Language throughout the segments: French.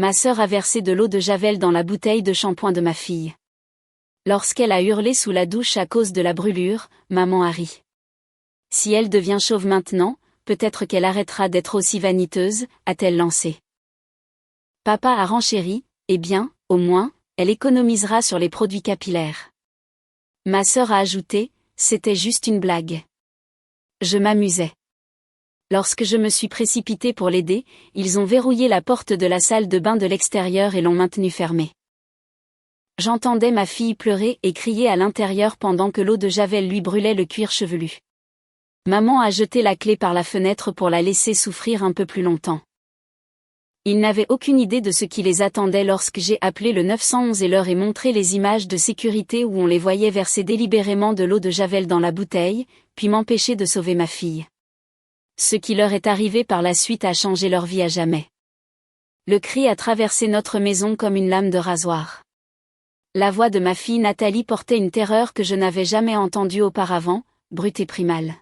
Ma sœur a versé de l'eau de Javel dans la bouteille de shampoing de ma fille. Lorsqu'elle a hurlé sous la douche à cause de la brûlure, maman a ri. Si elle devient chauve maintenant, peut-être qu'elle arrêtera d'être aussi vaniteuse, a-t-elle lancé. Papa a renchéri, eh bien, au moins, elle économisera sur les produits capillaires. Ma sœur a ajouté, c'était juste une blague. Je m'amusais. Lorsque je me suis précipitée pour l'aider, ils ont verrouillé la porte de la salle de bain de l'extérieur et l'ont maintenue fermée. J'entendais ma fille pleurer et crier à l'intérieur pendant que l'eau de Javel lui brûlait le cuir chevelu. Maman a jeté la clé par la fenêtre pour la laisser souffrir un peu plus longtemps. Ils n'avaient aucune idée de ce qui les attendait lorsque j'ai appelé le 911 et leur ai montré les images de sécurité où on les voyait verser délibérément de l'eau de Javel dans la bouteille, puis m'empêcher de sauver ma fille. Ce qui leur est arrivé par la suite a changé leur vie à jamais. Le cri a traversé notre maison comme une lame de rasoir. La voix de ma fille Nathalie portait une terreur que je n'avais jamais entendue auparavant, brute et primale.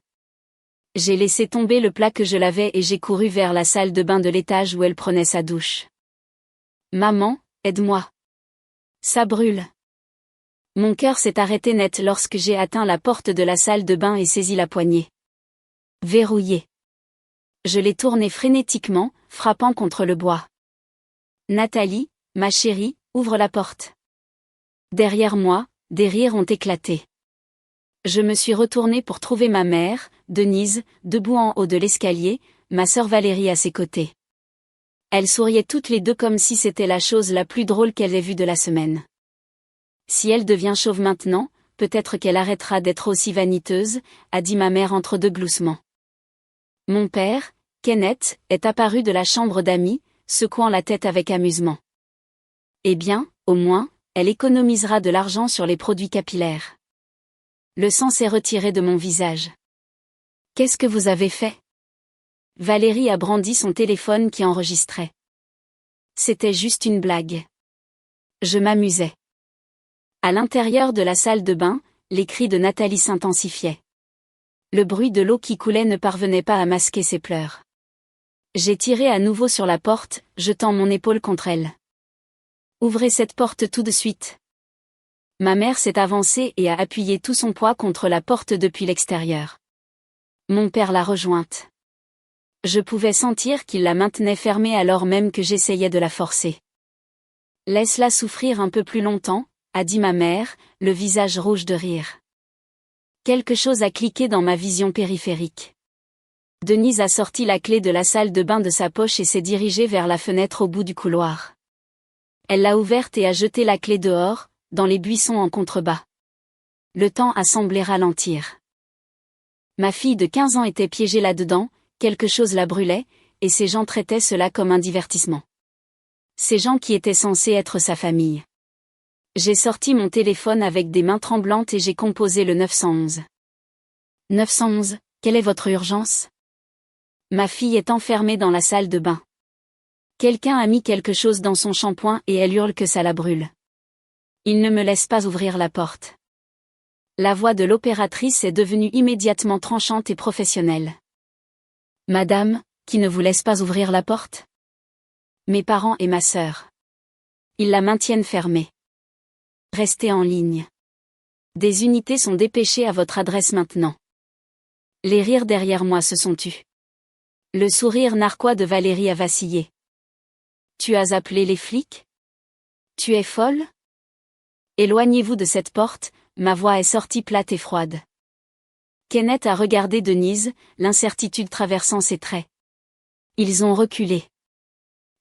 J'ai laissé tomber le plat que je lavais et j'ai couru vers la salle de bain de l'étage où elle prenait sa douche. Maman, aide-moi. Ça brûle. Mon cœur s'est arrêté net lorsque j'ai atteint la porte de la salle de bain et saisi la poignée. Verrouillée. Je l'ai tournée frénétiquement, frappant contre le bois. Nathalie, ma chérie, ouvre la porte. Derrière moi, des rires ont éclaté. Je me suis retournée pour trouver ma mère, Denise, debout en haut de l'escalier, ma sœur Valérie à ses côtés. Elles souriaient toutes les deux comme si c'était la chose la plus drôle qu'elles aient vue de la semaine. Si elle devient chauve maintenant, peut-être qu'elle arrêtera d'être aussi vaniteuse, a dit ma mère entre deux gloussements. Mon père, Kenneth, est apparu de la chambre d'amis, secouant la tête avec amusement. Eh bien, au moins, elle économisera de l'argent sur les produits capillaires. Le sang s'est retiré de mon visage. Qu'est-ce que vous avez fait? Valérie a brandi son téléphone qui enregistrait. C'était juste une blague. Je m'amusais. À l'intérieur de la salle de bain, les cris de Nathalie s'intensifiaient. Le bruit de l'eau qui coulait ne parvenait pas à masquer ses pleurs. J'ai tiré à nouveau sur la porte, jetant mon épaule contre elle. Ouvrez cette porte tout de suite. Ma mère s'est avancée et a appuyé tout son poids contre la porte depuis l'extérieur. Mon père l'a rejointe. Je pouvais sentir qu'il la maintenait fermée alors même que j'essayais de la forcer. Laisse-la souffrir un peu plus longtemps, a dit ma mère, le visage rouge de rire. Quelque chose a cliqué dans ma vision périphérique. Denise a sorti la clé de la salle de bain de sa poche et s'est dirigée vers la fenêtre au bout du couloir. Elle l'a ouverte et a jeté la clé dehors, dans les buissons en contrebas. Le temps a semblé ralentir. Ma fille de 15 ans était piégée là-dedans, quelque chose la brûlait, et ces gens traitaient cela comme un divertissement. Ces gens qui étaient censés être sa famille. J'ai sorti mon téléphone avec des mains tremblantes et j'ai composé le 911. 911, quelle est votre urgence? Ma fille est enfermée dans la salle de bain. Quelqu'un a mis quelque chose dans son shampoing et elle hurle que ça la brûle. Il ne me laisse pas ouvrir la porte. La voix de l'opératrice est devenue immédiatement tranchante et professionnelle. Madame, qui ne vous laisse pas ouvrir la porte? Mes parents et ma sœur. Ils la maintiennent fermée. Restez en ligne. Des unités sont dépêchées à votre adresse maintenant. Les rires derrière moi se sont tus. Le sourire narquois de Valérie a vacillé. Tu as appelé les flics? Tu es folle? Éloignez-vous de cette porte, ma voix est sortie plate et froide. Kenneth a regardé Denise, l'incertitude traversant ses traits. Ils ont reculé.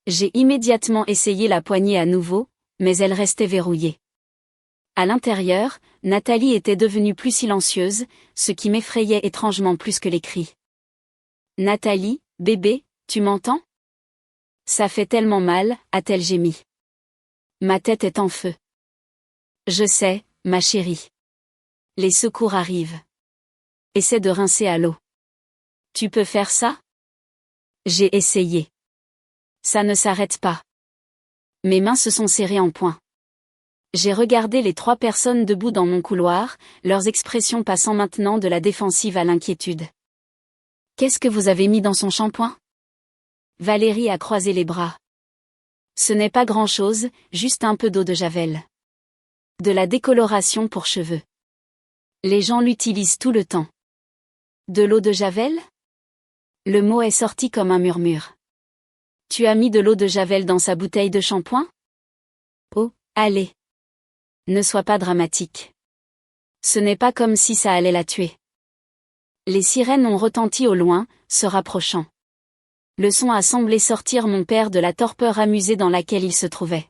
J'ai immédiatement essayé la poignée à nouveau, mais elle restait verrouillée. À l'intérieur, Nathalie était devenue plus silencieuse, ce qui m'effrayait étrangement plus que les cris. Nathalie, bébé, tu m'entends? Ça fait tellement mal, a-t-elle gémi. Ma tête est en feu. Je sais, ma chérie. Les secours arrivent. Essaie de rincer à l'eau. Tu peux faire ça? J'ai essayé. Ça ne s'arrête pas. Mes mains se sont serrées en poing. J'ai regardé les 3 personnes debout dans mon couloir, leurs expressions passant maintenant de la défensive à l'inquiétude. Qu'est-ce que vous avez mis dans son shampoing? Valérie a croisé les bras. Ce n'est pas grand-chose, juste un peu d'eau de javel. De la décoloration pour cheveux. Les gens l'utilisent tout le temps. De l'eau de javel? Le mot est sorti comme un murmure. Tu as mis de l'eau de javel dans sa bouteille de shampoing? Oh, allez. Ne sois pas dramatique. Ce n'est pas comme si ça allait la tuer. Les sirènes ont retenti au loin, se rapprochant. Le son a semblé sortir mon père de la torpeur amusée dans laquelle il se trouvait.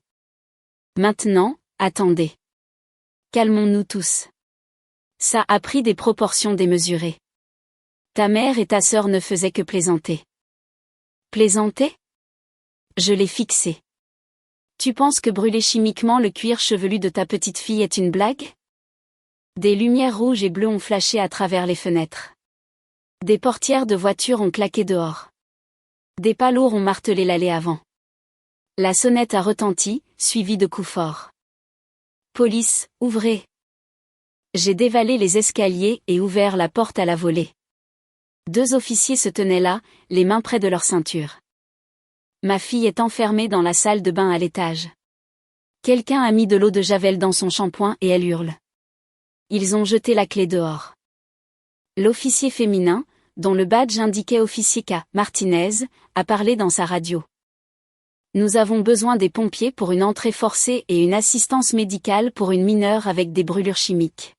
Maintenant, attendez. Calmons-nous tous. Ça a pris des proportions démesurées. Ta mère et ta sœur ne faisaient que plaisanter. Plaisanter? Je l'ai fixé. Tu penses que brûler chimiquement le cuir chevelu de ta petite fille est une blague? Des lumières rouges et bleues ont flashé à travers les fenêtres. Des portières de voitures ont claqué dehors. Des pas lourds ont martelé l'allée avant. La sonnette a retenti, suivie de coups forts. Police, ouvrez. J'ai dévalé les escaliers et ouvert la porte à la volée. 2 officiers se tenaient là, les mains près de leur ceinture. Ma fille est enfermée dans la salle de bain à l'étage. Quelqu'un a mis de l'eau de javel dans son shampoing et elle hurle. Ils ont jeté la clé dehors. L'officier féminin, dont le badge indiquait officier K. Martinez, a parlé dans sa radio. Nous avons besoin des pompiers pour une entrée forcée et une assistance médicale pour une mineure avec des brûlures chimiques.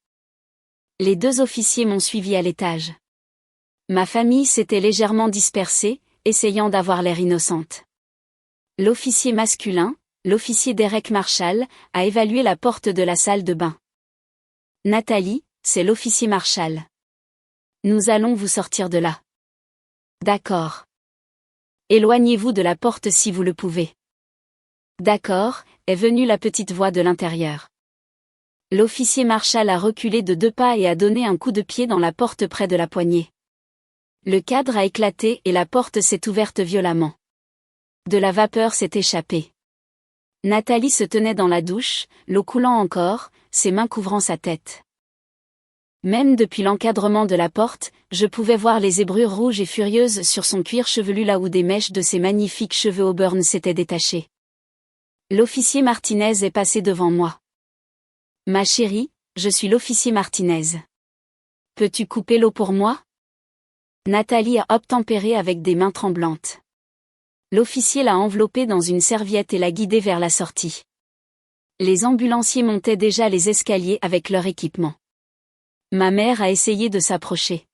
Les 2 officiers m'ont suivi à l'étage. Ma famille s'était légèrement dispersée, essayant d'avoir l'air innocente. L'officier masculin, l'officier Derek Marshall, a évalué la porte de la salle de bain. Nathalie, c'est l'officier Marshall. Nous allons vous sortir de là. D'accord. Éloignez-vous de la porte si vous le pouvez. D'accord, est venue la petite voix de l'intérieur. L'officier Marshall a reculé de 2 pas et a donné un coup de pied dans la porte près de la poignée. Le cadre a éclaté et la porte s'est ouverte violemment. De la vapeur s'est échappée. Nathalie se tenait dans la douche, l'eau coulant encore, ses mains couvrant sa tête. Même depuis l'encadrement de la porte, je pouvais voir les zébrures rouges et furieuses sur son cuir chevelu là où des mèches de ses magnifiques cheveux auburn s'étaient détachées. L'officier Martinez est passé devant moi. Ma chérie, je suis l'officier Martinez. Peux-tu couper l'eau pour moi? Nathalie a obtempéré avec des mains tremblantes. L'officier l'a enveloppée dans une serviette et l'a guidée vers la sortie. Les ambulanciers montaient déjà les escaliers avec leur équipement. Ma mère a essayé de s'approcher.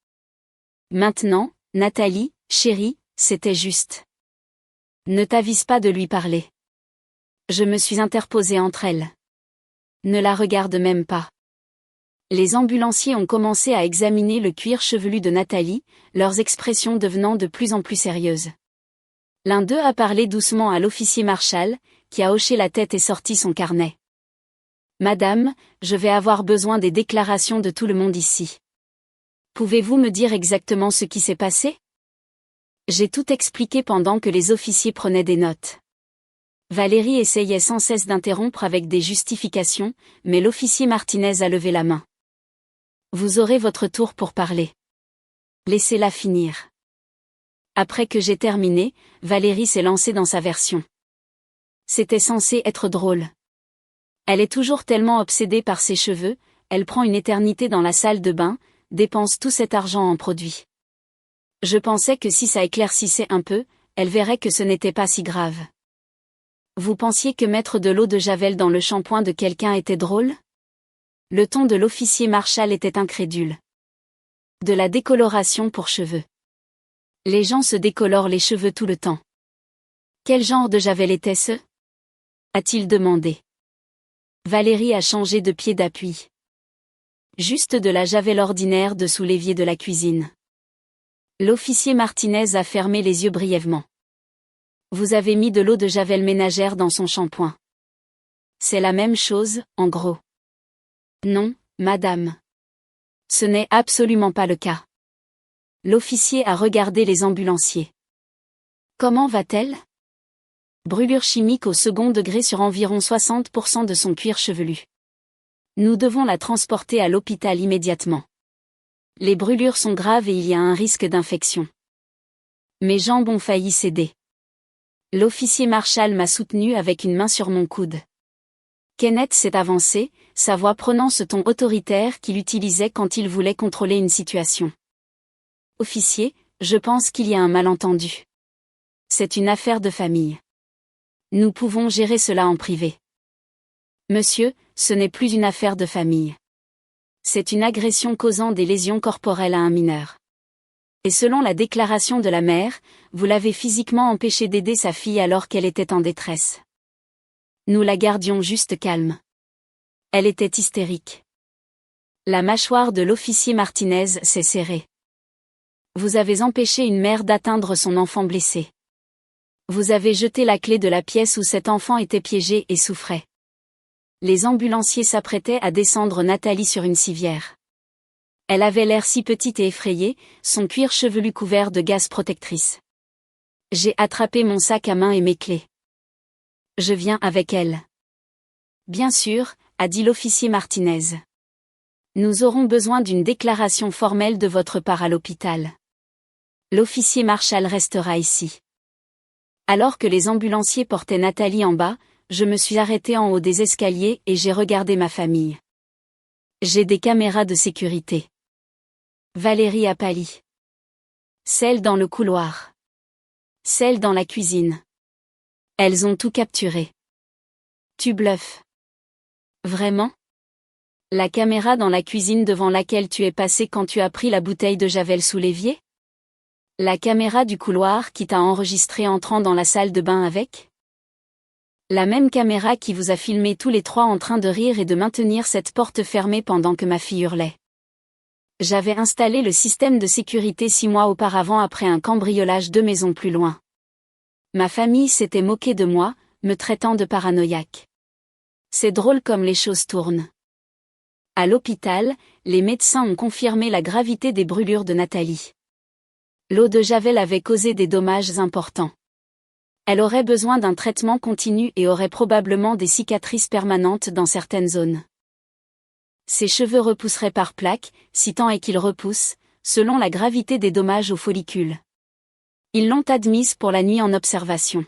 Maintenant, Nathalie, chérie, c'était juste. Ne t'avise pas de lui parler. Je me suis interposée entre elles. Ne la regarde même pas. Les ambulanciers ont commencé à examiner le cuir chevelu de Nathalie, leurs expressions devenant de plus en plus sérieuses. L'un d'eux a parlé doucement à l'officier Marshall, qui a hoché la tête et sorti son carnet. Madame, je vais avoir besoin des déclarations de tout le monde ici. Pouvez-vous me dire exactement ce qui s'est passé? J'ai tout expliqué pendant que les officiers prenaient des notes. Valérie essayait sans cesse d'interrompre avec des justifications, mais l'officier Martinez a levé la main. Vous aurez votre tour pour parler. Laissez-la finir. Après que j'ai terminé, Valérie s'est lancée dans sa version. C'était censé être drôle. Elle est toujours tellement obsédée par ses cheveux, elle prend une éternité dans la salle de bain, dépense tout cet argent en produits. Je pensais que si ça éclaircissait un peu, elle verrait que ce n'était pas si grave. Vous pensiez que mettre de l'eau de javel dans le shampoing de quelqu'un était drôle? Le ton de l'officier Marshall était incrédule. De la décoloration pour cheveux. Les gens se décolorent les cheveux tout le temps. Quel genre de javel était-ce? A-t-il demandé. Valérie a changé de pied d'appui. Juste de la javel ordinaire de sous l'évier de la cuisine. L'officier Martinez a fermé les yeux brièvement. Vous avez mis de l'eau de javel ménagère dans son shampoing. C'est la même chose, en gros. Non, madame. Ce n'est absolument pas le cas. L'officier a regardé les ambulanciers. Comment va-t-elle? Brûlure chimique au second degré sur environ 60% de son cuir chevelu. Nous devons la transporter à l'hôpital immédiatement. Les brûlures sont graves et il y a un risque d'infection. Mes jambes ont failli céder. L'officier Marshall m'a soutenu avec une main sur mon coude. Kenneth s'est avancé, sa voix prenant ce ton autoritaire qu'il utilisait quand il voulait contrôler une situation. Officier, je pense qu'il y a un malentendu. C'est une affaire de famille. Nous pouvons gérer cela en privé. Monsieur, ce n'est plus une affaire de famille. C'est une agression causant des lésions corporelles à un mineur. Et selon la déclaration de la mère, vous l'avez physiquement empêché d'aider sa fille alors qu'elle était en détresse. Nous la gardions juste calme. Elle était hystérique. La mâchoire de l'officier Martinez s'est serrée. Vous avez empêché une mère d'atteindre son enfant blessé. Vous avez jeté la clé de la pièce où cet enfant était piégé et souffrait. Les ambulanciers s'apprêtaient à descendre Nathalie sur une civière. Elle avait l'air si petite et effrayée, son cuir chevelu couvert de gaze protectrice. J'ai attrapé mon sac à main et mes clés. Je viens avec elle. Bien sûr, a dit l'officier Martinez. Nous aurons besoin d'une déclaration formelle de votre part à l'hôpital. L'officier Marshall restera ici. Alors que les ambulanciers portaient Nathalie en bas, je me suis arrêtée en haut des escaliers et j'ai regardé ma famille. J'ai des caméras de sécurité. Valérie a pâli. Celle dans le couloir. Celle dans la cuisine. Elles ont tout capturé. Tu bluffes. Vraiment? La caméra dans la cuisine devant laquelle tu es passé quand tu as pris la bouteille de Javel sous l'évier? La caméra du couloir qui t'a enregistré entrant dans la salle de bain avec? La même caméra qui vous a filmé tous les trois en train de rire et de maintenir cette porte fermée pendant que ma fille hurlait. J'avais installé le système de sécurité 6 mois auparavant après un cambriolage 2 maisons plus loin. Ma famille s'était moquée de moi, me traitant de paranoïaque. C'est drôle comme les choses tournent. À l'hôpital, les médecins ont confirmé la gravité des brûlures de Nathalie. L'eau de Javel avait causé des dommages importants. Elle aurait besoin d'un traitement continu et aurait probablement des cicatrices permanentes dans certaines zones. Ses cheveux repousseraient par plaques, si tant est qu'ils repoussent, selon la gravité des dommages aux follicules. Ils l'ont admise pour la nuit en observation.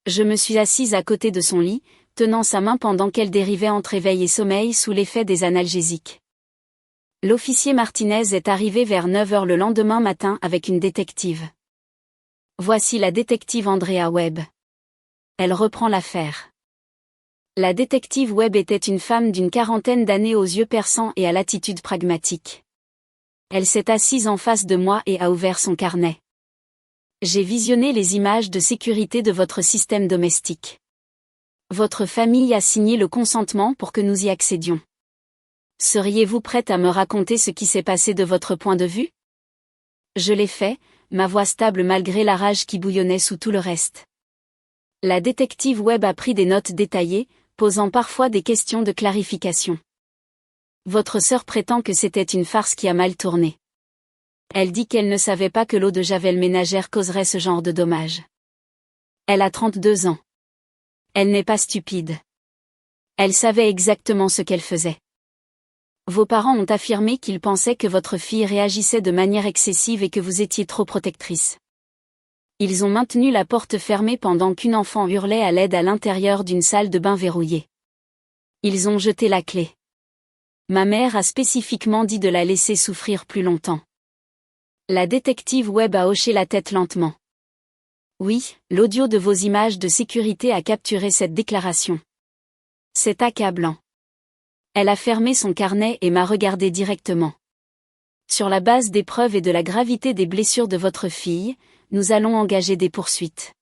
Je me suis assise à côté de son lit, tenant sa main pendant qu'elle dérivait entre éveil et sommeil sous l'effet des analgésiques. L'officier Martinez est arrivé vers 9 heures le lendemain matin avec une détective. Voici la détective Andrea Webb. Elle reprend l'affaire. La détective Webb était une femme d'une 40aine d'années aux yeux perçants et à l'attitude pragmatique. Elle s'est assise en face de moi et a ouvert son carnet. J'ai visionné les images de sécurité de votre système domestique. Votre famille a signé le consentement pour que nous y accédions. Seriez-vous prête à me raconter ce qui s'est passé de votre point de vue? Je l'ai fait, ma voix stable malgré la rage qui bouillonnait sous tout le reste. La détective Webb a pris des notes détaillées, posant parfois des questions de clarification. Votre sœur prétend que c'était une farce qui a mal tourné. Elle dit qu'elle ne savait pas que l'eau de Javel ménagère causerait ce genre de dommages. Elle a 32 ans. Elle n'est pas stupide. Elle savait exactement ce qu'elle faisait. Vos parents ont affirmé qu'ils pensaient que votre fille réagissait de manière excessive et que vous étiez trop protectrice. Ils ont maintenu la porte fermée pendant qu'une enfant hurlait à l'aide à l'intérieur d'une salle de bain verrouillée. Ils ont jeté la clé. Ma mère a spécifiquement dit de la laisser souffrir plus longtemps. La détective Webb a hoché la tête lentement. Oui, l'audio de vos images de sécurité a capturé cette déclaration. C'est accablant. Elle a fermé son carnet et m'a regardé directement. Sur la base des preuves et de la gravité des blessures de votre fille, nous allons engager des poursuites.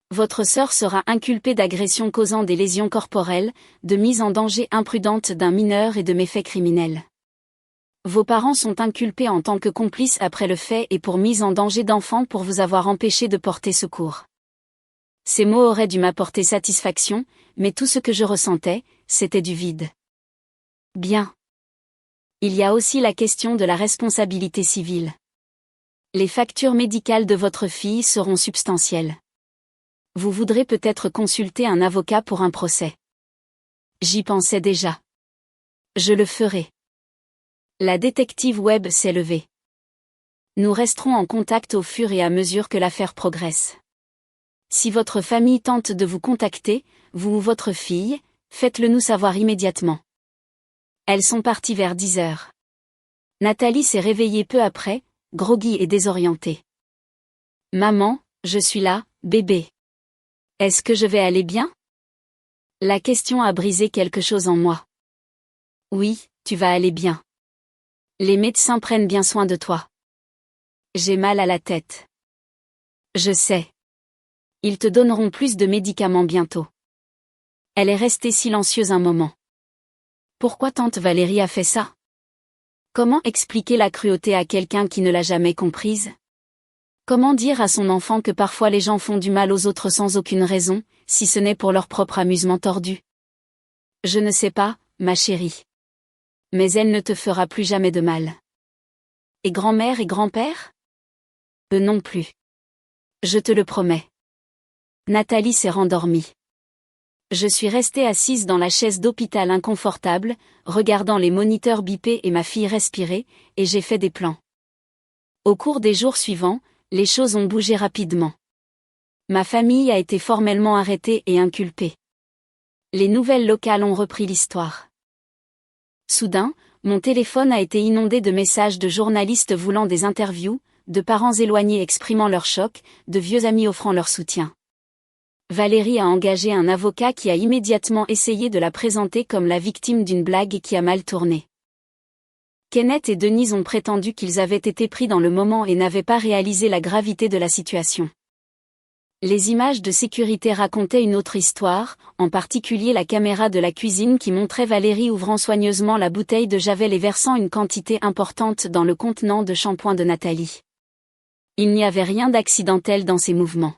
Votre sœur sera inculpée d'agression causant des lésions corporelles, de mise en danger imprudente d'un mineur et de méfaits criminels. Vos parents sont inculpés en tant que complices après le fait et pour mise en danger d'enfants pour vous avoir empêché de porter secours. Ces mots auraient dû m'apporter satisfaction, mais tout ce que je ressentais, c'était du vide. Bien. Il y a aussi la question de la responsabilité civile. Les factures médicales de votre fille seront substantielles. Vous voudrez peut-être consulter un avocat pour un procès. J'y pensais déjà. Je le ferai. La détective Webb s'est levée. Nous resterons en contact au fur et à mesure que l'affaire progresse. Si votre famille tente de vous contacter, vous ou votre fille, faites-le nous savoir immédiatement. Elles sont parties vers 10 heures. Nathalie s'est réveillée peu après, groggy et désorientée. Maman, je suis là, bébé. Est-ce que je vais aller bien? La question a brisé quelque chose en moi. Oui, tu vas aller bien. Les médecins prennent bien soin de toi. J'ai mal à la tête. Je sais. Ils te donneront plus de médicaments bientôt. Elle est restée silencieuse un moment. Pourquoi tante Valérie a fait ça? Comment expliquer la cruauté à quelqu'un qui ne l'a jamais comprise? Comment dire à son enfant que parfois les gens font du mal aux autres sans aucune raison, si ce n'est pour leur propre amusement tordu? Je ne sais pas, ma chérie. Mais elle ne te fera plus jamais de mal. Et grand-mère et grand-père? Eux non plus. Je te le promets. Nathalie s'est rendormie. Je suis restée assise dans la chaise d'hôpital inconfortable, regardant les moniteurs biper et ma fille respirer, et j'ai fait des plans. Au cours des jours suivants, les choses ont bougé rapidement. Ma famille a été formellement arrêtée et inculpée. Les nouvelles locales ont repris l'histoire. Soudain, mon téléphone a été inondé de messages de journalistes voulant des interviews, de parents éloignés exprimant leur choc, de vieux amis offrant leur soutien. Valérie a engagé un avocat qui a immédiatement essayé de la présenter comme la victime d'une blague qui a mal tourné. Kenneth et Denise ont prétendu qu'ils avaient été pris dans le moment et n'avaient pas réalisé la gravité de la situation. Les images de sécurité racontaient une autre histoire, en particulier la caméra de la cuisine qui montrait Valérie ouvrant soigneusement la bouteille de Javel et versant une quantité importante dans le contenant de shampoing de Nathalie. Il n'y avait rien d'accidentel dans ses mouvements.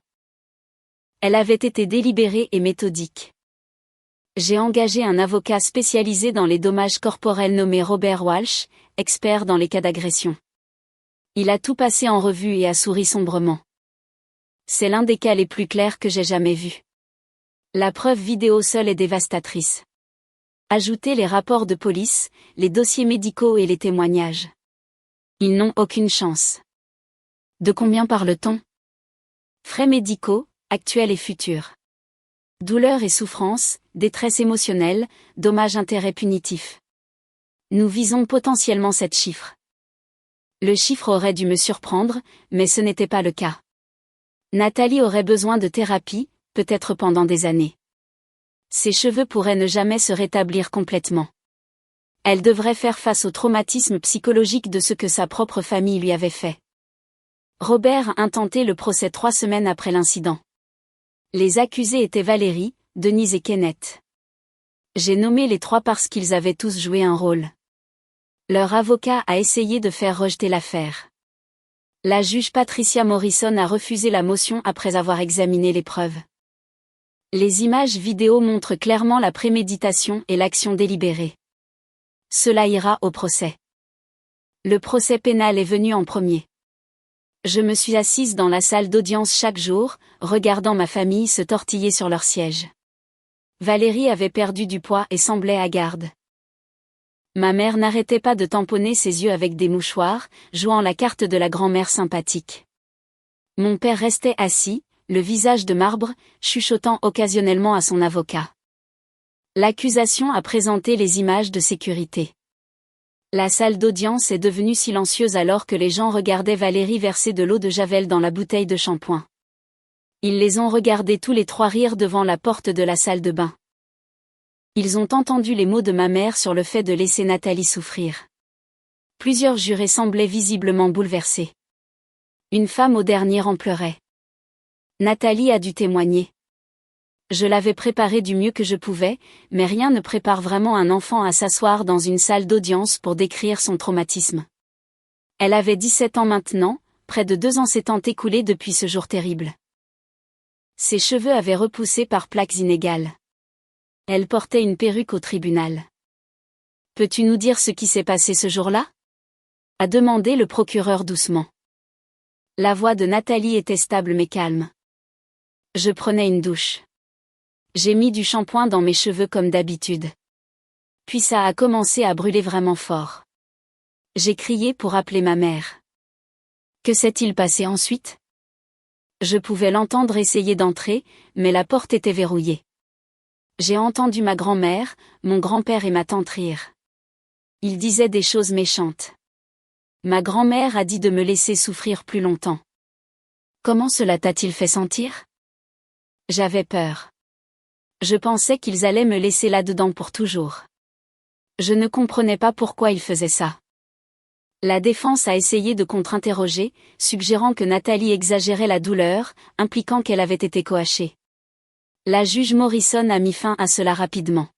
Elle avait été délibérée et méthodique. J'ai engagé un avocat spécialisé dans les dommages corporels nommé Robert Walsh, expert dans les cas d'agression. Il a tout passé en revue et a souri sombrement. C'est l'un des cas les plus clairs que j'ai jamais vus. La preuve vidéo seule est dévastatrice. Ajoutez les rapports de police, les dossiers médicaux et les témoignages. Ils n'ont aucune chance. De combien parle-t-on? Frais médicaux, actuels et futurs. Douleur et souffrance, détresse émotionnelle, dommages-intérêts punitifs. Nous visons potentiellement 7 chiffres. Le chiffre aurait dû me surprendre, mais ce n'était pas le cas. Nathalie aurait besoin de thérapie, peut-être pendant des années. Ses cheveux pourraient ne jamais se rétablir complètement. Elle devrait faire face au traumatisme psychologique de ce que sa propre famille lui avait fait. Robert a intenté le procès 3 semaines après l'incident. Les accusés étaient Valérie, Denise et Kenneth. J'ai nommé les 3 parce qu'ils avaient tous joué un rôle. Leur avocat a essayé de faire rejeter l'affaire. La juge Patricia Morrison a refusé la motion après avoir examiné les preuves. Les images vidéo montrent clairement la préméditation et l'action délibérée. Cela ira au procès. Le procès pénal est venu en premier. Je me suis assise dans la salle d'audience chaque jour, regardant ma famille se tortiller sur leur siège. Valérie avait perdu du poids et semblait hagarde. Ma mère n'arrêtait pas de tamponner ses yeux avec des mouchoirs, jouant la carte de la grand-mère sympathique. Mon père restait assis, le visage de marbre, chuchotant occasionnellement à son avocat. L'accusation a présenté les images de sécurité. La salle d'audience est devenue silencieuse alors que les gens regardaient Valérie verser de l'eau de Javel dans la bouteille de shampoing. Ils les ont regardés tous les 3 rire devant la porte de la salle de bain. Ils ont entendu les mots de ma mère sur le fait de laisser Nathalie souffrir. Plusieurs jurés semblaient visiblement bouleversés. Une femme au dernier rang pleurait. Nathalie a dû témoigner. Je l'avais préparé du mieux que je pouvais, mais rien ne prépare vraiment un enfant à s'asseoir dans une salle d'audience pour décrire son traumatisme. Elle avait 17 ans maintenant, près de 2 ans s'étant écoulés depuis ce jour terrible. Ses cheveux avaient repoussé par plaques inégales. Elle portait une perruque au tribunal. « Peux-tu nous dire ce qui s'est passé ce jour-là » a demandé le procureur doucement. La voix de Nathalie était stable mais calme. Je prenais une douche. J'ai mis du shampoing dans mes cheveux comme d'habitude. Puis ça a commencé à brûler vraiment fort. J'ai crié pour appeler ma mère. Que s'est-il passé ensuite ? Je pouvais l'entendre essayer d'entrer, mais la porte était verrouillée. J'ai entendu ma grand-mère, mon grand-père et ma tante rire. Ils disaient des choses méchantes. Ma grand-mère a dit de me laisser souffrir plus longtemps. Comment cela t'a-t-il fait sentir? J'avais peur. Je pensais qu'ils allaient me laisser là-dedans pour toujours. Je ne comprenais pas pourquoi ils faisaient ça. La défense a essayé de contre-interroger, suggérant que Nathalie exagérait la douleur, impliquant qu'elle avait été coachée. La juge Morrison a mis fin à cela rapidement.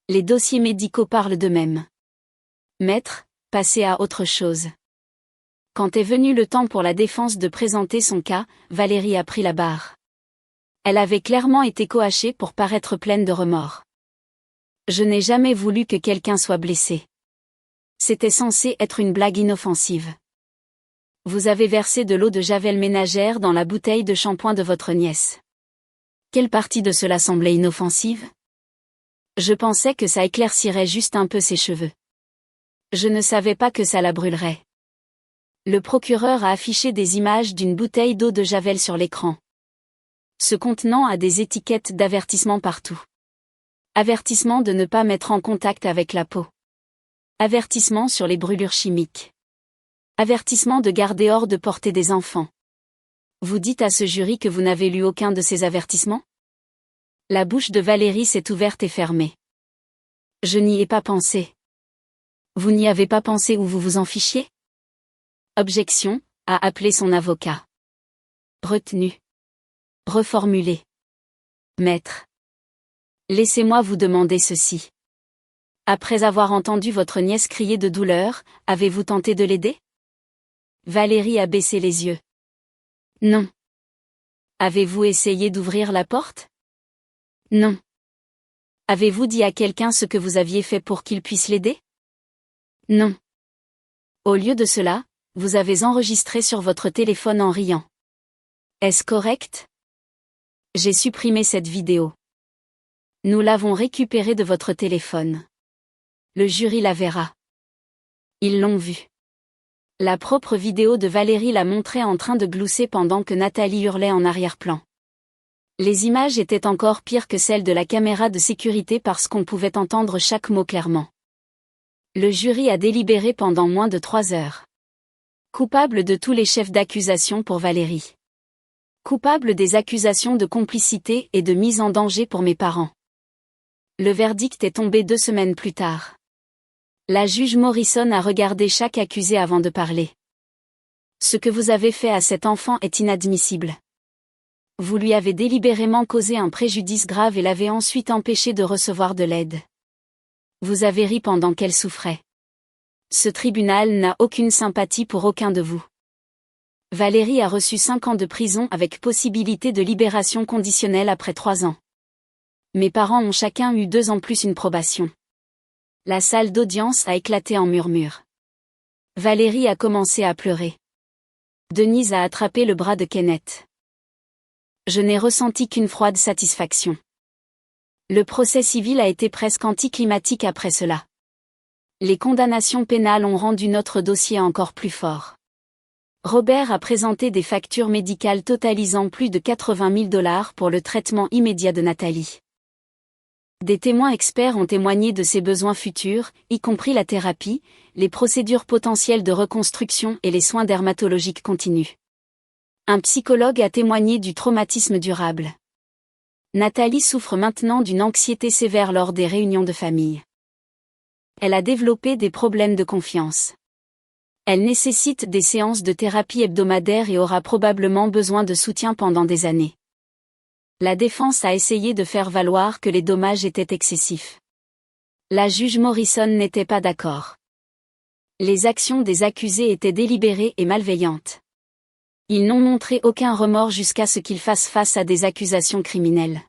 Les dossiers médicaux parlent d'eux-mêmes. Maître, passez à autre chose. Quand est venu le temps pour la défense de présenter son cas, Valérie a pris la barre. Elle avait clairement été coachée pour paraître pleine de remords. Je n'ai jamais voulu que quelqu'un soit blessé. C'était censé être une blague inoffensive. Vous avez versé de l'eau de javel ménagère dans la bouteille de shampoing de votre nièce. Quelle partie de cela semblait inoffensive? Je pensais que ça éclaircirait juste un peu ses cheveux. Je ne savais pas que ça la brûlerait. Le procureur a affiché des images d'une bouteille d'eau de javel sur l'écran. Ce contenant a des étiquettes d'avertissement partout. Avertissement de ne pas mettre en contact avec la peau. Avertissement sur les brûlures chimiques. Avertissement de garder hors de portée des enfants. Vous dites à ce jury que vous n'avez lu aucun de ces avertissements? La bouche de Valérie s'est ouverte et fermée. Je n'y ai pas pensé. Vous n'y avez pas pensé ou vous vous en fichiez? Objection, a appelé son avocat. Retenu. Reformulé. Maître. Laissez-moi vous demander ceci. Après avoir entendu votre nièce crier de douleur, avez-vous tenté de l'aider? Valérie a baissé les yeux. Non. Avez-vous essayé d'ouvrir la porte? Non. Avez-vous dit à quelqu'un ce que vous aviez fait pour qu'il puisse l'aider? Non. Au lieu de cela, vous avez enregistré sur votre téléphone en riant. Est-ce correct? J'ai supprimé cette vidéo. Nous l'avons récupérée de votre téléphone. Le jury la verra. Ils l'ont vue. La propre vidéo de Valérie la montrait en train de glousser pendant que Nathalie hurlait en arrière-plan. Les images étaient encore pires que celles de la caméra de sécurité parce qu'on pouvait entendre chaque mot clairement. Le jury a délibéré pendant moins de 3 heures. Coupable de tous les chefs d'accusation pour Valérie. Coupable des accusations de complicité et de mise en danger pour mes parents. Le verdict est tombé 2 semaines plus tard. La juge Morrison a regardé chaque accusé avant de parler. Ce que vous avez fait à cet enfant est inadmissible. Vous lui avez délibérément causé un préjudice grave et l'avez ensuite empêché de recevoir de l'aide. Vous avez ri pendant qu'elle souffrait. Ce tribunal n'a aucune sympathie pour aucun de vous. Valérie a reçu 5 ans de prison avec possibilité de libération conditionnelle après 3 ans. Mes parents ont chacun eu 2 ans plus une probation. La salle d'audience a éclaté en murmures. Valérie a commencé à pleurer. Denise a attrapé le bras de Kenneth. Je n'ai ressenti qu'une froide satisfaction. Le procès civil a été presque anticlimatique après cela. Les condamnations pénales ont rendu notre dossier encore plus fort. Robert a présenté des factures médicales totalisant plus de 80 000 $ pour le traitement immédiat de Nathalie. Des témoins experts ont témoigné de ses besoins futurs, y compris la thérapie, les procédures potentielles de reconstruction et les soins dermatologiques continus. Un psychologue a témoigné du traumatisme durable. Nathalie souffre maintenant d'une anxiété sévère lors des réunions de famille. Elle a développé des problèmes de confiance. Elle nécessite des séances de thérapie hebdomadaires et aura probablement besoin de soutien pendant des années. La défense a essayé de faire valoir que les dommages étaient excessifs. La juge Morrison n'était pas d'accord. Les actions des accusés étaient délibérées et malveillantes. Ils n'ont montré aucun remords jusqu'à ce qu'ils fassent face à des accusations criminelles.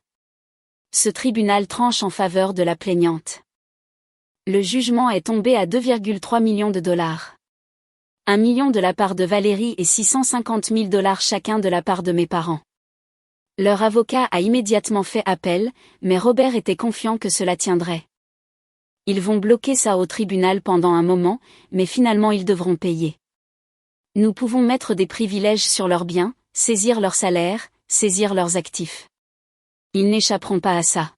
Ce tribunal tranche en faveur de la plaignante. Le jugement est tombé à 2,3 millions de $. 1 million de la part de Valérie et 650 000 $ chacun de la part de mes parents. Leur avocat a immédiatement fait appel, mais Robert était confiant que cela tiendrait. Ils vont bloquer ça au tribunal pendant un moment, mais finalement ils devront payer. Nous pouvons mettre des privilèges sur leurs biens, saisir leur salaire, saisir leurs actifs. Ils n'échapperont pas à ça.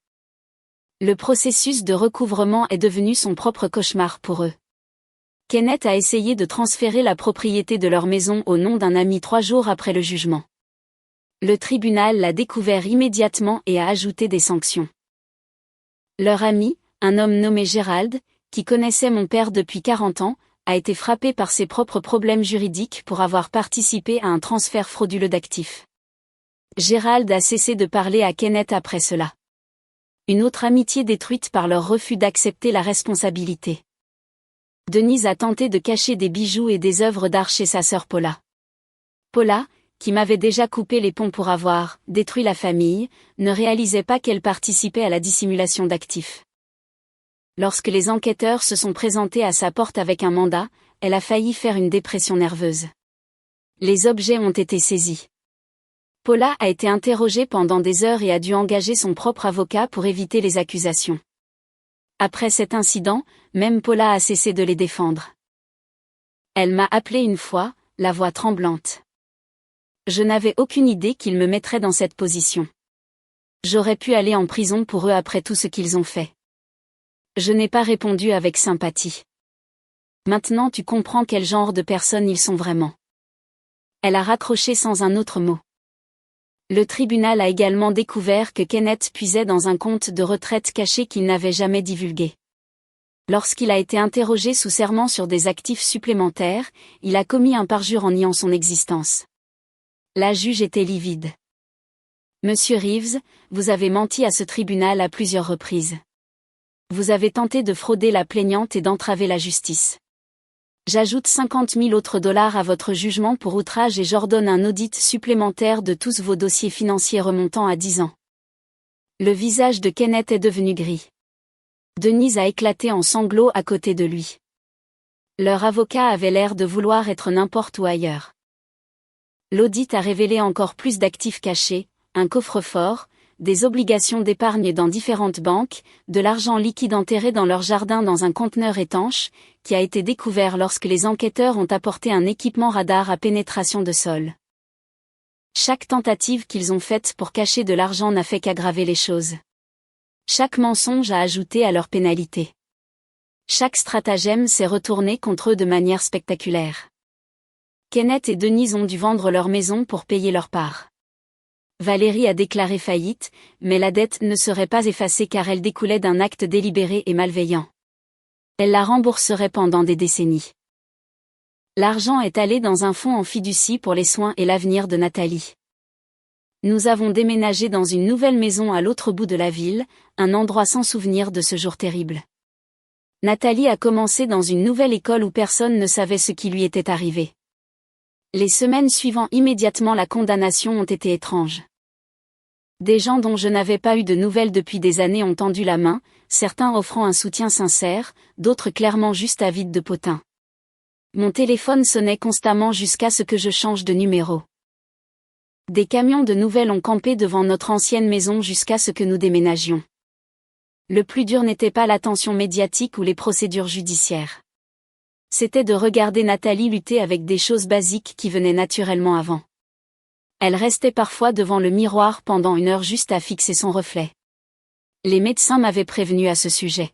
Le processus de recouvrement est devenu son propre cauchemar pour eux. Kenneth a essayé de transférer la propriété de leur maison au nom d'un ami 3 jours après le jugement. Le tribunal l'a découvert immédiatement et a ajouté des sanctions. Leur ami, un homme nommé Gérald, qui connaissait mon père depuis 40 ans, a été frappé par ses propres problèmes juridiques pour avoir participé à un transfert frauduleux d'actifs. Gérald a cessé de parler à Kenneth après cela. Une autre amitié détruite par leur refus d'accepter la responsabilité. Denise a tenté de cacher des bijoux et des œuvres d'art chez sa sœur Paula. Paula, qui m'avait déjà coupé les ponts pour avoir détruit la famille, ne réalisait pas qu'elle participait à la dissimulation d'actifs. Lorsque les enquêteurs se sont présentés à sa porte avec un mandat, elle a failli faire une dépression nerveuse. Les objets ont été saisis. Paula a été interrogée pendant des heures et a dû engager son propre avocat pour éviter les accusations. Après cet incident, même Paula a cessé de les défendre. Elle m'a appelé une fois, la voix tremblante. Je n'avais aucune idée qu'ils me mettraient dans cette position. J'aurais pu aller en prison pour eux après tout ce qu'ils ont fait. Je n'ai pas répondu avec sympathie. Maintenant tu comprends quel genre de personnes ils sont vraiment. Elle a raccroché sans un autre mot. Le tribunal a également découvert que Kenneth puisait dans un compte de retraite caché qu'il n'avait jamais divulgué. Lorsqu'il a été interrogé sous serment sur des actifs supplémentaires, il a commis un parjure en niant son existence. La juge était livide. Monsieur Reeves, vous avez menti à ce tribunal à plusieurs reprises. Vous avez tenté de frauder la plaignante et d'entraver la justice. J'ajoute 50 000 autres dollars à votre jugement pour outrage et j'ordonne un audit supplémentaire de tous vos dossiers financiers remontant à 10 ans. Le visage de Kenneth est devenu gris. Denise a éclaté en sanglots à côté de lui. Leur avocat avait l'air de vouloir être n'importe où ailleurs. L'audit a révélé encore plus d'actifs cachés, un coffre-fort, des obligations d'épargne dans différentes banques, de l'argent liquide enterré dans leur jardin dans un conteneur étanche, qui a été découvert lorsque les enquêteurs ont apporté un équipement radar à pénétration de sol. Chaque tentative qu'ils ont faite pour cacher de l'argent n'a fait qu'aggraver les choses. Chaque mensonge a ajouté à leur pénalité. Chaque stratagème s'est retourné contre eux de manière spectaculaire. Kenneth et Denise ont dû vendre leur maison pour payer leur part. Valérie a déclaré faillite, mais la dette ne serait pas effacée car elle découlait d'un acte délibéré et malveillant. Elle la rembourserait pendant des décennies. L'argent est allé dans un fonds en fiducie pour les soins et l'avenir de Nathalie. Nous avons déménagé dans une nouvelle maison à l'autre bout de la ville, un endroit sans souvenir de ce jour terrible. Nathalie a commencé dans une nouvelle école où personne ne savait ce qui lui était arrivé. Les semaines suivant immédiatement la condamnation ont été étranges. Des gens dont je n'avais pas eu de nouvelles depuis des années ont tendu la main, certains offrant un soutien sincère, d'autres clairement juste avides de potin. Mon téléphone sonnait constamment jusqu'à ce que je change de numéro. Des camions de nouvelles ont campé devant notre ancienne maison jusqu'à ce que nous déménagions. Le plus dur n'était pas l'attention médiatique ou les procédures judiciaires. C'était de regarder Nathalie lutter avec des choses basiques qui venaient naturellement avant. Elle restait parfois devant le miroir pendant 1 heure juste à fixer son reflet. Les médecins m'avaient prévenu à ce sujet.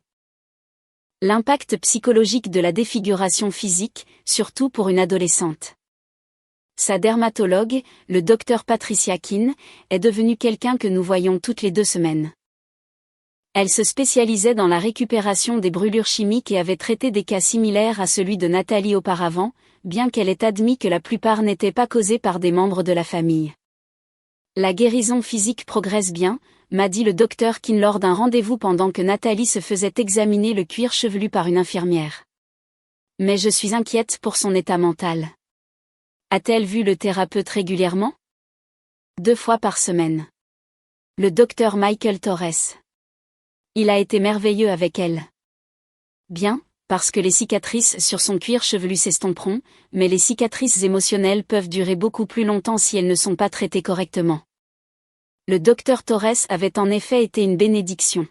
L'impact psychologique de la défiguration physique, surtout pour une adolescente. Sa dermatologue, le docteur Patricia Keane, est devenue quelqu'un que nous voyons toutes les 2 semaines. Elle se spécialisait dans la récupération des brûlures chimiques et avait traité des cas similaires à celui de Nathalie auparavant, bien qu'elle ait admis que la plupart n'étaient pas causés par des membres de la famille. La guérison physique progresse bien, m'a dit le docteur Keane lors d'un rendez-vous pendant que Nathalie se faisait examiner le cuir chevelu par une infirmière. Mais je suis inquiète pour son état mental. A-t-elle vu le thérapeute régulièrement? 2 fois par semaine. Le docteur Michael Torres. Il a été merveilleux avec elle. Bien, parce que les cicatrices sur son cuir chevelu s'estomperont, mais les cicatrices émotionnelles peuvent durer beaucoup plus longtemps si elles ne sont pas traitées correctement. Le docteur Torres avait en effet été une bénédiction.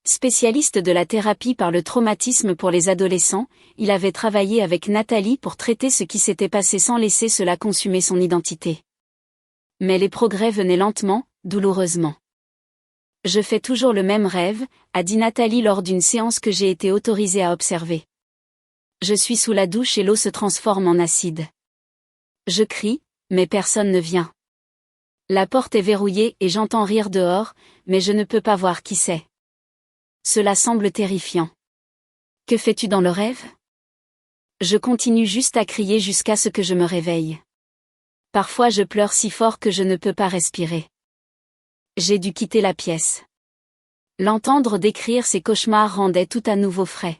Spécialiste de la thérapie par le traumatisme pour les adolescents, il avait travaillé avec Nathalie pour traiter ce qui s'était passé sans laisser cela consumer son identité. Mais les progrès venaient lentement, douloureusement. Je fais toujours le même rêve, a dit Nathalie lors d'une séance que j'ai été autorisée à observer. Je suis sous la douche et l'eau se transforme en acide. Je crie, mais personne ne vient. La porte est verrouillée et j'entends rire dehors, mais je ne peux pas voir qui c'est. Cela semble terrifiant. Que fais-tu dans le rêve? Je continue juste à crier jusqu'à ce que je me réveille. Parfois je pleure si fort que je ne peux pas respirer. J'ai dû quitter la pièce. L'entendre décrire ses cauchemars rendait tout à nouveau frais.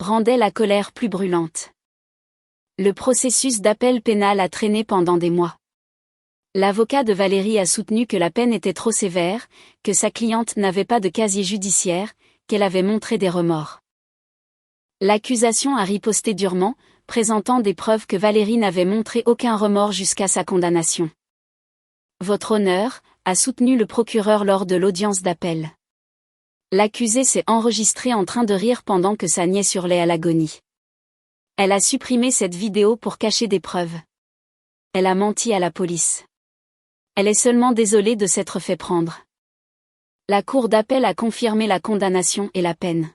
Rendait la colère plus brûlante. Le processus d'appel pénal a traîné pendant des mois. L'avocat de Valérie a soutenu que la peine était trop sévère, que sa cliente n'avait pas de casier judiciaire, qu'elle avait montré des remords. L'accusation a riposté durement, présentant des preuves que Valérie n'avait montré aucun remords jusqu'à sa condamnation. Votre honneur, a soutenu le procureur lors de l'audience d'appel. L'accusée s'est enregistrée en train de rire pendant que sa nièce hurlait à l'agonie. Elle a supprimé cette vidéo pour cacher des preuves. Elle a menti à la police. Elle est seulement désolée de s'être fait prendre. La cour d'appel a confirmé la condamnation et la peine.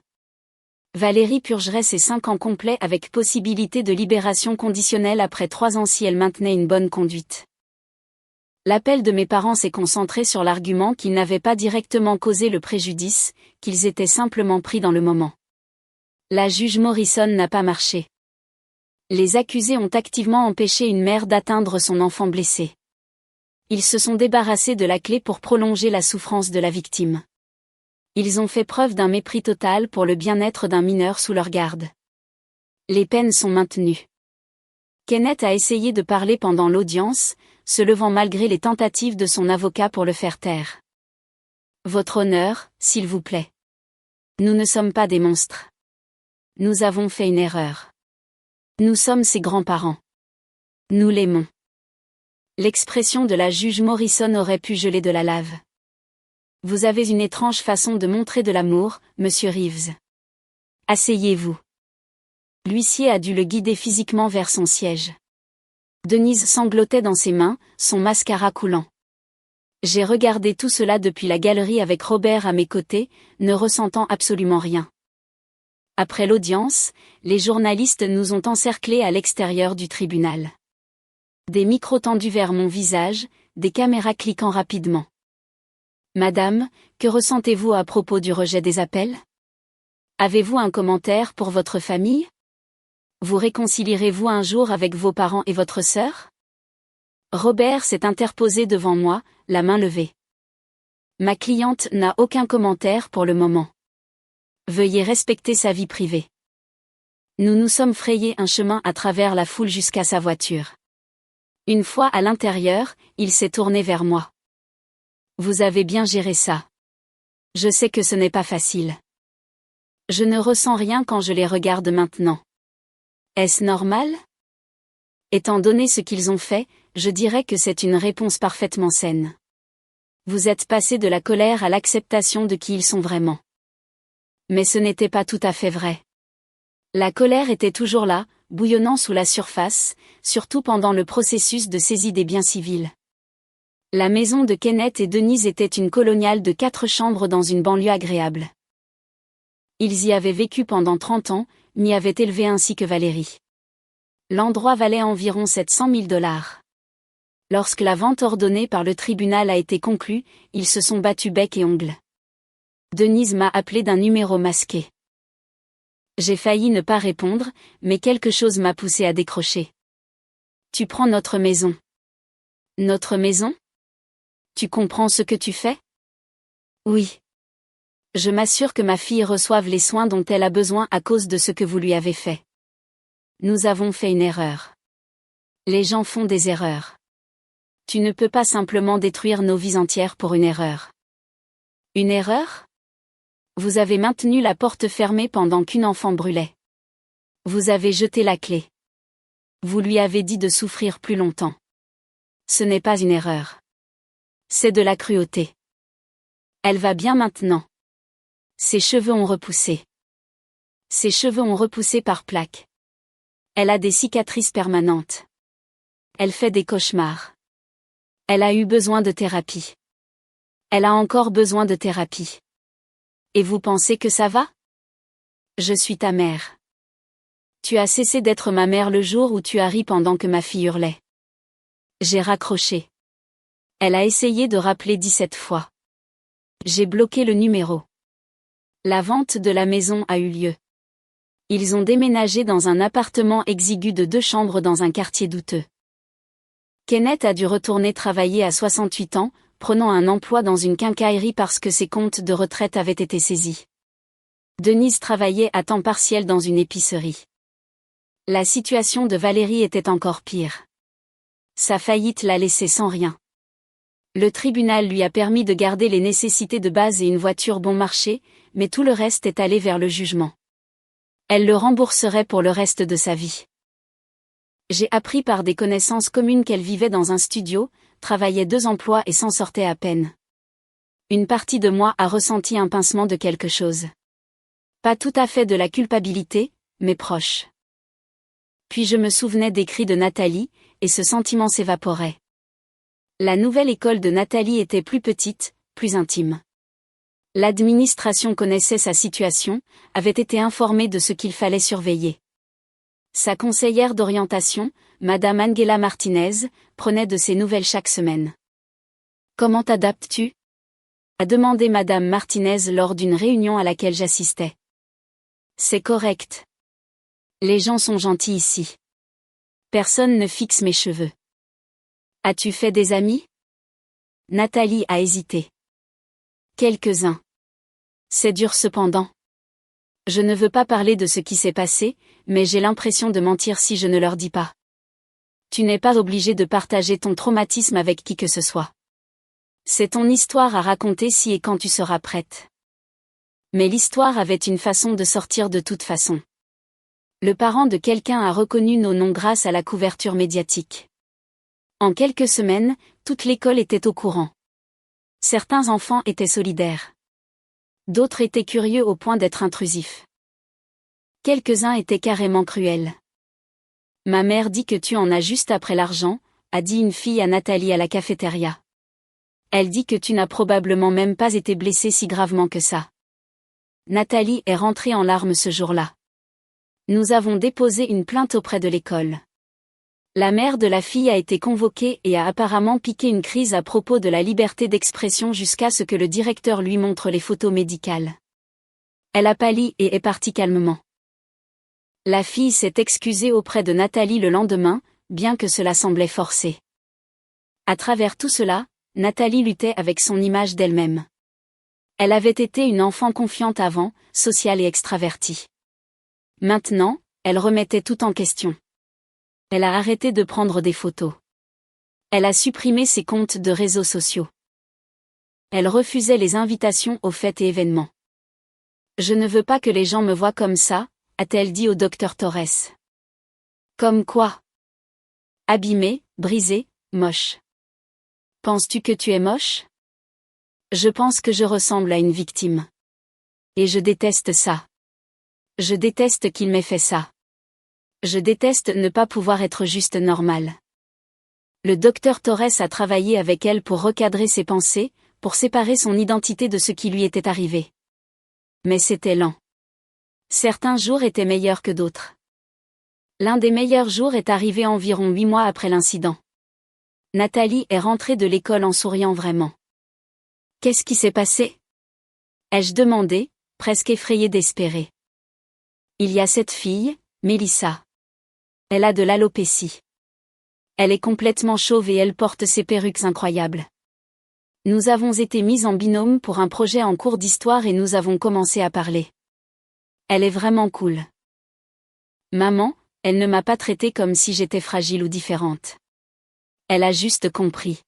Valérie purgerait ses 5 ans complets avec possibilité de libération conditionnelle après 3 ans si elle maintenait une bonne conduite. L'appel de mes parents s'est concentré sur l'argument qu'ils n'avaient pas directement causé le préjudice, qu'ils étaient simplement pris dans le moment. La juge Morrison n'a pas marché. Les accusés ont activement empêché une mère d'atteindre son enfant blessé. Ils se sont débarrassés de la clé pour prolonger la souffrance de la victime. Ils ont fait preuve d'un mépris total pour le bien-être d'un mineur sous leur garde. Les peines sont maintenues. Kenneth a essayé de parler pendant l'audience, se levant malgré les tentatives de son avocat pour le faire taire. Votre honneur, s'il vous plaît. Nous ne sommes pas des monstres. Nous avons fait une erreur. Nous sommes ses grands-parents. Nous l'aimons. L'expression de la juge Morrison aurait pu geler de la lave. Vous avez une étrange façon de montrer de l'amour, monsieur Reeves. Asseyez-vous. L'huissier a dû le guider physiquement vers son siège. Denise sanglotait dans ses mains, son mascara coulant. J'ai regardé tout cela depuis la galerie avec Robert à mes côtés, ne ressentant absolument rien. Après l'audience, les journalistes nous ont encerclés à l'extérieur du tribunal. Des micros tendus vers mon visage, des caméras cliquant rapidement. Madame, que ressentez-vous à propos du rejet des appels? Avez-vous un commentaire pour votre famille? Vous réconcilierez-vous un jour avec vos parents et votre sœur? Robert s'est interposé devant moi, la main levée. Ma cliente n'a aucun commentaire pour le moment. Veuillez respecter sa vie privée. Nous nous sommes frayés un chemin à travers la foule jusqu'à sa voiture. Une fois à l'intérieur, il s'est tourné vers moi. Vous avez bien géré ça. Je sais que ce n'est pas facile. Je ne ressens rien quand je les regarde maintenant. Est-ce normal? Étant donné ce qu'ils ont fait, je dirais que c'est une réponse parfaitement saine. Vous êtes passé de la colère à l'acceptation de qui ils sont vraiment. Mais ce n'était pas tout à fait vrai. La colère était toujours là, bouillonnant sous la surface, surtout pendant le processus de saisie des biens civils. La maison de Kenneth et Denise était une coloniale de 4 chambres dans une banlieue agréable. Ils y avaient vécu pendant 30 ans, m'y avaient élevé ainsi que Valérie. L'endroit valait environ 700 000 $. Lorsque la vente ordonnée par le tribunal a été conclue, ils se sont battus bec et ongles. Denise m'a appelé d'un numéro masqué. J'ai failli ne pas répondre, mais quelque chose m'a poussé à décrocher. Tu prends notre maison. Notre maison? Tu comprends ce que tu fais? Oui. Je m'assure que ma fille reçoive les soins dont elle a besoin à cause de ce que vous lui avez fait. Nous avons fait une erreur. Les gens font des erreurs. Tu ne peux pas simplement détruire nos vies entières pour une erreur. Une erreur? Vous avez maintenu la porte fermée pendant qu'une enfant brûlait. Vous avez jeté la clé. Vous lui avez dit de souffrir plus longtemps. Ce n'est pas une erreur. C'est de la cruauté. Elle va bien maintenant. Ses cheveux ont repoussé. Ses cheveux ont repoussé par plaques. Elle a des cicatrices permanentes. Elle fait des cauchemars. Elle a eu besoin de thérapie. Elle a encore besoin de thérapie. Et vous pensez que ça va? Je suis ta mère. Tu as cessé d'être ma mère le jour où tu as ri pendant que ma fille hurlait. J'ai raccroché. Elle a essayé de rappeler 17 fois. J'ai bloqué le numéro. La vente de la maison a eu lieu. Ils ont déménagé dans un appartement exigu de 2 chambres dans un quartier douteux. Kenneth a dû retourner travailler à 68 ans, prenant un emploi dans une quincaillerie parce que ses comptes de retraite avaient été saisis. Denise travaillait à temps partiel dans une épicerie. La situation de Valérie était encore pire. Sa faillite l'a laissée sans rien. Le tribunal lui a permis de garder les nécessités de base et une voiture bon marché, mais tout le reste est allé vers le jugement. Elle le rembourserait pour le reste de sa vie. J'ai appris par des connaissances communes qu'elle vivait dans un studio, travaillait 2 emplois et s'en sortait à peine. Une partie de moi a ressenti un pincement de quelque chose. Pas tout à fait de la culpabilité, mais proche. Puis je me souvenais des cris de Nathalie, et ce sentiment s'évaporait. La nouvelle école de Nathalie était plus petite, plus intime. L'administration connaissait sa situation, avait été informée de ce qu'il fallait surveiller. Sa conseillère d'orientation, Madame Angela Martinez, prenait de ses nouvelles chaque semaine. « Comment t'adaptes-tu » a demandé Madame Martinez lors d'une réunion à laquelle j'assistais. « C'est correct. Les gens sont gentils ici. Personne ne fixe mes cheveux. » « As-tu fait des amis » Nathalie a hésité. « Quelques-uns. C'est dur cependant. Je ne veux pas parler de ce qui s'est passé, mais j'ai l'impression de mentir si je ne leur dis pas. Tu n'es pas obligé de partager ton traumatisme avec qui que ce soit. C'est ton histoire à raconter si et quand tu seras prête. Mais l'histoire avait une façon de sortir de toute façon. Le parent de quelqu'un a reconnu nos noms grâce à la couverture médiatique. En quelques semaines, toute l'école était au courant. Certains enfants étaient solidaires. D'autres étaient curieux au point d'être intrusifs. Quelques-uns étaient carrément cruels. « Ma mère dit que tu en as juste après l'argent », a dit une fille à Nathalie à la cafétéria. Elle dit que tu n'as probablement même pas été blessée si gravement que ça. Nathalie est rentrée en larmes ce jour-là. Nous avons déposé une plainte auprès de l'école. La mère de la fille a été convoquée et a apparemment piqué une crise à propos de la liberté d'expression jusqu'à ce que le directeur lui montre les photos médicales. Elle a pâli et est partie calmement. La fille s'est excusée auprès de Nathalie le lendemain, bien que cela semblait forcé. À travers tout cela, Nathalie luttait avec son image d'elle-même. Elle avait été une enfant confiante avant, sociale et extravertie. Maintenant, elle remettait tout en question. Elle a arrêté de prendre des photos. Elle a supprimé ses comptes de réseaux sociaux. Elle refusait les invitations aux fêtes et événements. « Je ne veux pas que les gens me voient comme ça », a-t-elle dit au docteur Torres. Comme quoi? Abîmée, brisée, moche. Penses-tu que tu es moche? Je pense que je ressemble à une victime. Et je déteste ça. Je déteste qu'il m'ait fait ça. Je déteste ne pas pouvoir être juste normal. Le docteur Torres a travaillé avec elle pour recadrer ses pensées, pour séparer son identité de ce qui lui était arrivé. Mais c'était lent. Certains jours étaient meilleurs que d'autres. L'un des meilleurs jours est arrivé environ 8 mois après l'incident. Nathalie est rentrée de l'école en souriant vraiment. « Qu'est-ce qui s'est passé ?» ai-je demandé, presque effrayée d'espérer. Il y a cette fille, Mélissa. Elle a de l'alopécie. Elle est complètement chauve et elle porte ses perruques incroyables. Nous avons été mises en binôme pour un projet en cours d'histoire et nous avons commencé à parler. Elle est vraiment cool. Maman, elle ne m'a pas traitée comme si j'étais fragile ou différente. Elle a juste compris.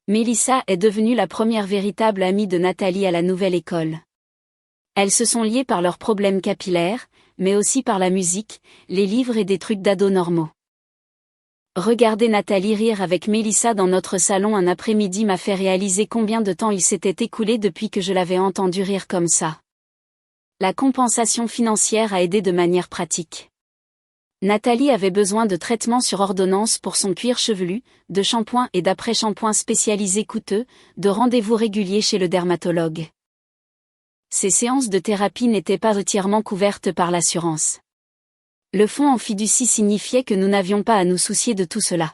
Mélissa est devenue la première véritable amie de Nathalie à la nouvelle école. Elles se sont liées par leurs problèmes capillaires, mais aussi par la musique, les livres et des trucs d'ados normaux. Regarder Nathalie rire avec Mélissa dans notre salon un après-midi m'a fait réaliser combien de temps il s'était écoulé depuis que je l'avais entendue rire comme ça. La compensation financière a aidé de manière pratique. Nathalie avait besoin de traitements sur ordonnance pour son cuir chevelu, de shampoings et d'après-shampoings spécialisés coûteux, de rendez-vous réguliers chez le dermatologue. Ces séances de thérapie n'étaient pas entièrement couvertes par l'assurance. Le fonds en fiducie signifiait que nous n'avions pas à nous soucier de tout cela.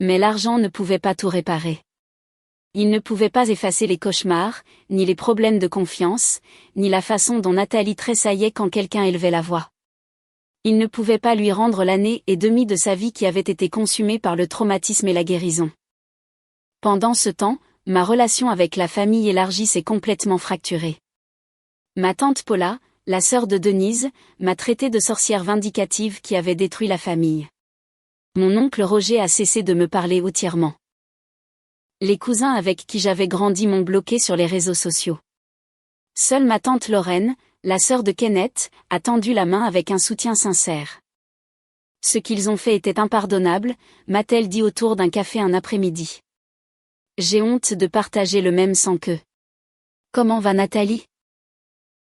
Mais l'argent ne pouvait pas tout réparer. Il ne pouvait pas effacer les cauchemars, ni les problèmes de confiance, ni la façon dont Nathalie tressaillait quand quelqu'un élevait la voix. Il ne pouvait pas lui rendre l'année et demie de sa vie qui avait été consumée par le traumatisme et la guérison. Pendant ce temps, ma relation avec la famille élargie s'est complètement fracturée. Ma tante Paula, la sœur de Denise, m'a traitée de sorcière vindicative qui avait détruit la famille. Mon oncle Roger a cessé de me parler entièrement. Les cousins avec qui j'avais grandi m'ont bloqué sur les réseaux sociaux. Seule ma tante Lorraine, la sœur de Kenneth, a tendu la main avec un soutien sincère. Ce qu'ils ont fait était impardonnable, m'a-t-elle dit autour d'un café un après-midi. J'ai honte de partager le même sang qu'eux. Comment va Nathalie?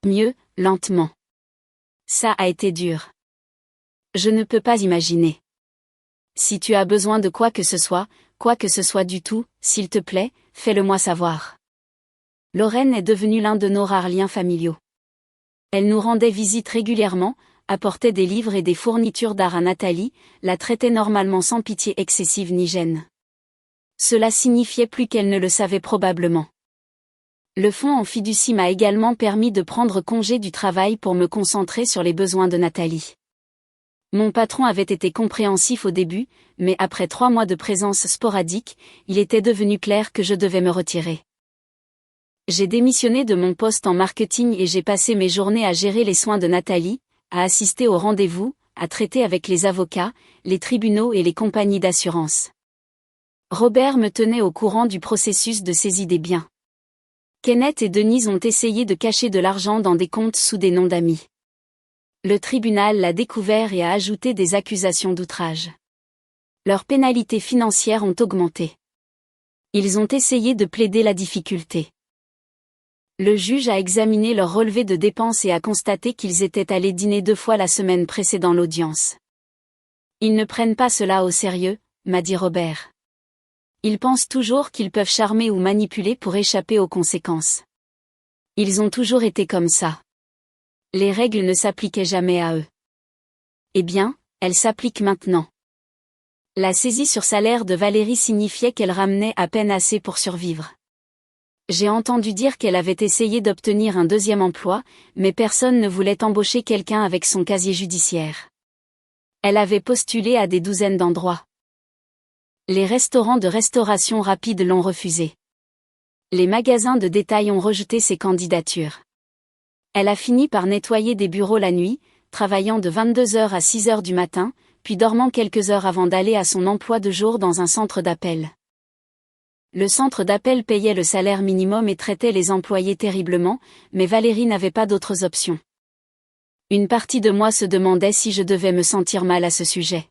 Mieux, lentement. Ça a été dur. Je ne peux pas imaginer. Si tu as besoin de quoi que ce soit du tout, s'il te plaît, fais-le-moi savoir. Lorraine est devenue l'un de nos rares liens familiaux. Elle nous rendait visite régulièrement, apportait des livres et des fournitures d'art à Nathalie, la traitait normalement sans pitié excessive ni gêne. Cela signifiait plus qu'elle ne le savait probablement. Le fonds en fiducie m'a également permis de prendre congé du travail pour me concentrer sur les besoins de Nathalie. Mon patron avait été compréhensif au début, mais après 3 mois de présence sporadique, il était devenu clair que je devais me retirer. J'ai démissionné de mon poste en marketing et j'ai passé mes journées à gérer les soins de Nathalie, à assister aux rendez-vous, à traiter avec les avocats, les tribunaux et les compagnies d'assurance. Robert me tenait au courant du processus de saisie des biens. Kenneth et Denise ont essayé de cacher de l'argent dans des comptes sous des noms d'amis. Le tribunal l'a découvert et a ajouté des accusations d'outrage. Leurs pénalités financières ont augmenté. Ils ont essayé de plaider la difficulté. Le juge a examiné leur relevé de dépenses et a constaté qu'ils étaient allés dîner 2 fois la semaine précédant l'audience. Ils ne prennent pas cela au sérieux, m'a dit Robert. Ils pensent toujours qu'ils peuvent charmer ou manipuler pour échapper aux conséquences. Ils ont toujours été comme ça. Les règles ne s'appliquaient jamais à eux. Eh bien, elles s'appliquent maintenant. La saisie sur salaire de Valérie signifiait qu'elle ramenait à peine assez pour survivre. J'ai entendu dire qu'elle avait essayé d'obtenir un 2e emploi, mais personne ne voulait embaucher quelqu'un avec son casier judiciaire. Elle avait postulé à des douzaines d'endroits. Les restaurants de restauration rapide l'ont refusé. Les magasins de détail ont rejeté ses candidatures. Elle a fini par nettoyer des bureaux la nuit, travaillant de 22h à 6h du matin, puis dormant quelques heures avant d'aller à son emploi de jour dans un centre d'appel. Le centre d'appel payait le salaire minimum et traitait les employés terriblement, mais Valérie n'avait pas d'autres options. Une partie de moi se demandait si je devais me sentir mal à ce sujet.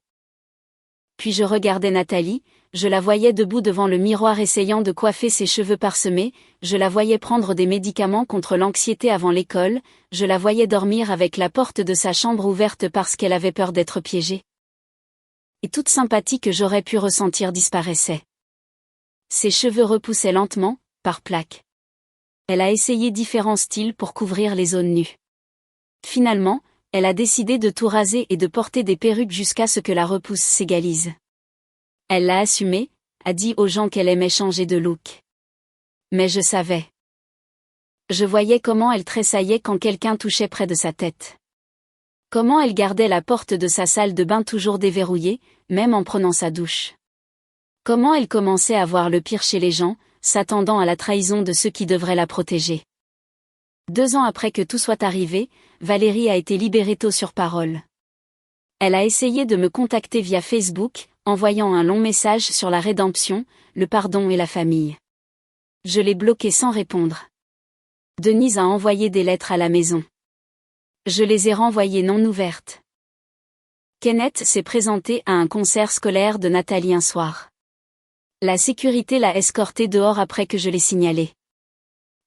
Puis je regardais Nathalie, je la voyais debout devant le miroir essayant de coiffer ses cheveux parsemés, je la voyais prendre des médicaments contre l'anxiété avant l'école, je la voyais dormir avec la porte de sa chambre ouverte parce qu'elle avait peur d'être piégée. Et toute sympathie que j'aurais pu ressentir disparaissait. Ses cheveux repoussaient lentement, par plaques. Elle a essayé différents styles pour couvrir les zones nues. Finalement, elle a décidé de tout raser et de porter des perruques jusqu'à ce que la repousse s'égalise. Elle l'a assumé, a dit aux gens qu'elle aimait changer de look. Mais je savais. Je voyais comment elle tressaillait quand quelqu'un touchait près de sa tête. Comment elle gardait la porte de sa salle de bain toujours déverrouillée, même en prenant sa douche. Comment elle commençait à voir le pire chez les gens, s'attendant à la trahison de ceux qui devraient la protéger. 2 ans après que tout soit arrivé, Valérie a été libérée tôt sur parole. Elle a essayé de me contacter via Facebook, envoyant un long message sur la rédemption, le pardon et la famille. Je l'ai bloquée sans répondre. Denise a envoyé des lettres à la maison. Je les ai renvoyées non ouvertes. Kenneth s'est présenté à un concert scolaire de Nathalie un soir. La sécurité l'a escorté dehors après que je l'ai signalé.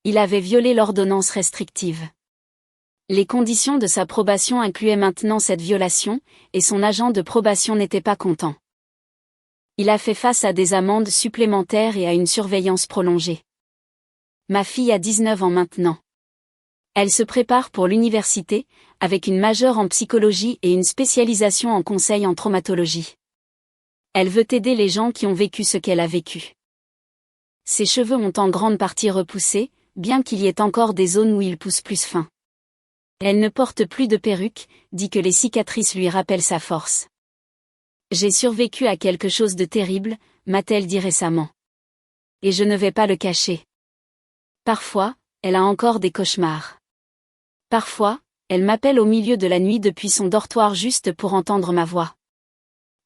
Il avait violé l'ordonnance restrictive. Les conditions de sa probation incluaient maintenant cette violation, et son agent de probation n'était pas content. Il a fait face à des amendes supplémentaires et à une surveillance prolongée. Ma fille a 19 ans maintenant. Elle se prépare pour l'université, avec une majeure en psychologie et une spécialisation en conseil en traumatologie. Elle veut aider les gens qui ont vécu ce qu'elle a vécu. Ses cheveux ont en grande partie repoussé, bien qu'il y ait encore des zones où ils poussent plus fin. Elle ne porte plus de perruque, dit que les cicatrices lui rappellent sa force. J'ai survécu à quelque chose de terrible, m'a-t-elle dit récemment. Et je ne vais pas le cacher. Parfois, elle a encore des cauchemars. Parfois, elle m'appelle au milieu de la nuit depuis son dortoir juste pour entendre ma voix.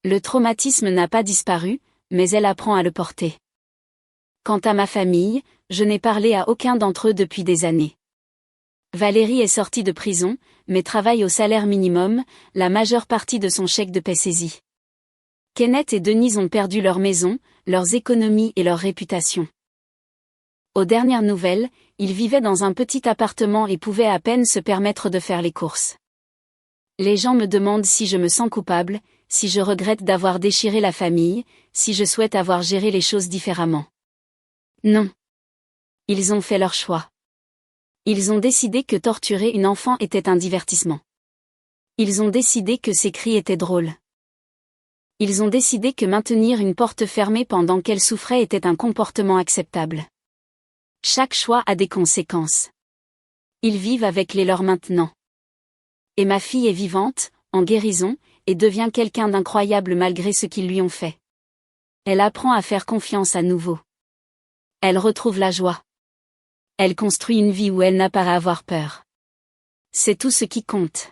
Le traumatisme n'a pas disparu, mais elle apprend à le porter. Quant à ma famille, je n'ai parlé à aucun d'entre eux depuis des années. Valérie est sortie de prison, mais travaille au salaire minimum, la majeure partie de son chèque de paie saisie. Kenneth et Denise ont perdu leur maison, leurs économies et leur réputation. Aux dernières nouvelles, ils vivaient dans un petit appartement et pouvaient à peine se permettre de faire les courses. Les gens me demandent si je me sens coupable, si je regrette d'avoir déchiré la famille, si je souhaite avoir géré les choses différemment. Non. Ils ont fait leur choix. Ils ont décidé que torturer une enfant était un divertissement. Ils ont décidé que ses cris étaient drôles. Ils ont décidé que maintenir une porte fermée pendant qu'elle souffrait était un comportement acceptable. Chaque choix a des conséquences. Ils vivent avec les leurs maintenant. Et ma fille est vivante, en guérison, et devient quelqu'un d'incroyable malgré ce qu'ils lui ont fait. Elle apprend à faire confiance à nouveau. Elle retrouve la joie. Elle construit une vie où elle n'a pas à avoir peur. C'est tout ce qui compte.